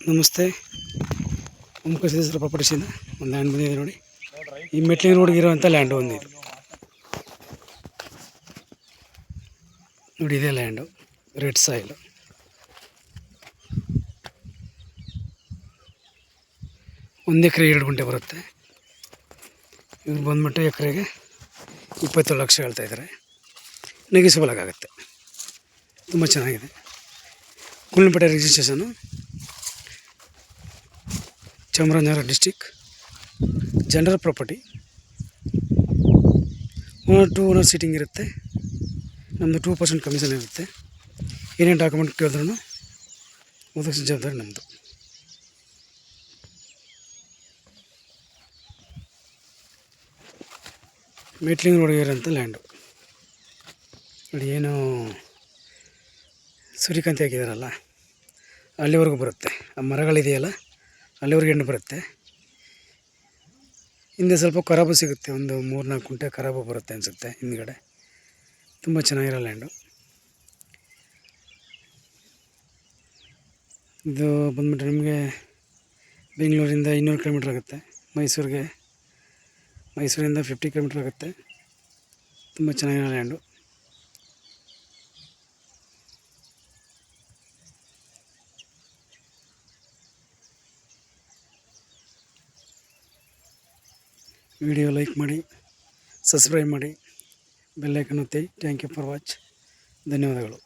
ನಮಸ್ತೆ. ಓಂಕಾರ ಪ್ರಾಪರ್ಟೀಸಿಂದ ಒಂದು ಲ್ಯಾಂಡ್ ಬಂದಿದೆ ನೋಡಿ. ಈ ಮೆಟ್ಲಿಂಗ್ ರೋಡ್ಗೆ ಇರೋವಂಥ ಲ್ಯಾಂಡು ಒಂದಿದೆ ನೋಡಿ. ಇದೇ ಲ್ಯಾಂಡು ರೆಡ್ ಸಾಯಿಲು. ಒಂದು ಎಕರೆ 2 ಗುಂಟೆ ಬರುತ್ತೆ. ಇವ್ರು ಬಂದ್ಬಿಟ್ಟು ಎಕರೆಗೆ 27 ಲಕ್ಷ ಹೇಳ್ತಾಯಿದ್ದಾರೆ. ನೆಗೆಸಿಬಲ್ ಆಗುತ್ತೆ. ತುಂಬ ಚೆನ್ನಾಗಿದೆ. Gundlupet registration, Chamarajanagar district. General property. Owner to owner seating ಇರುತ್ತೆ. ನಮ್ಮದು 2% ಕಮಿಷನ್ ಇರುತ್ತೆ. ಏನೇನು ಡಾಕ್ಯುಮೆಂಟ್ ಕೇಳಿದ್ರೂ ಒದಗಿಸೋ ಜವಾಬ್ದಾರಿ ನಮ್ಮದು. ಮೆಟ್ಲಿಂಗ್ ರೋಡ್ಗೆ ಇರೋಂಥ ಲ್ಯಾಂಡು ನೋಡಿ. ಏನು ಸೂರ್ಯಕಾಂತಿ ಹಾಕಿದಾರಲ್ಲ ಅಲ್ಲಿವರೆಗೂ ಬರುತ್ತೆ. ಆ ಮರಗಳಿದೆಯಲ್ಲ ಅಲ್ಲಿವರೆಗೆ ಹೆಣ್ಣು ಬರುತ್ತೆ. ಹಿಂದೆ ಸ್ವಲ್ಪ ಖರಾಬು ಸಿಗುತ್ತೆ, ಒಂದು 3-4 ಗುಂಟೆ ಖರಾಬು ಬರುತ್ತೆ ಅನಿಸುತ್ತೆ ಹಿಂದ್ಗಡೆ. ತುಂಬ ಚೆನ್ನಾಗಿರೋ ಲ್ಯಾಂಡು ಇದು. ಬಂದ್ಬಿಟ್ಟು ನಿಮಗೆ ಬೆಂಗಳೂರಿಂದ 200 ಕಿಲೋಮೀಟ್ರ್ ಆಗುತ್ತೆ. ಮೈಸೂರಿಂದ 50 ಕಿಲೋಮೀಟ್ರ್ ಆಗುತ್ತೆ. ತುಂಬ ಚೆನ್ನಾಗಿರೋ ಲ್ಯಾಂಡು. ವಿಡಿಯೋ ಲೈಕ್ ಮಾಡಿ, ಸಬ್ಸ್ಕ್ರೈಬ್ ಮಾಡಿ, ಬೆಲ್ ಐಕಾನ್ ಒತ್ತಿ. Thank you for watch. ಧನ್ಯವಾದಗಳು.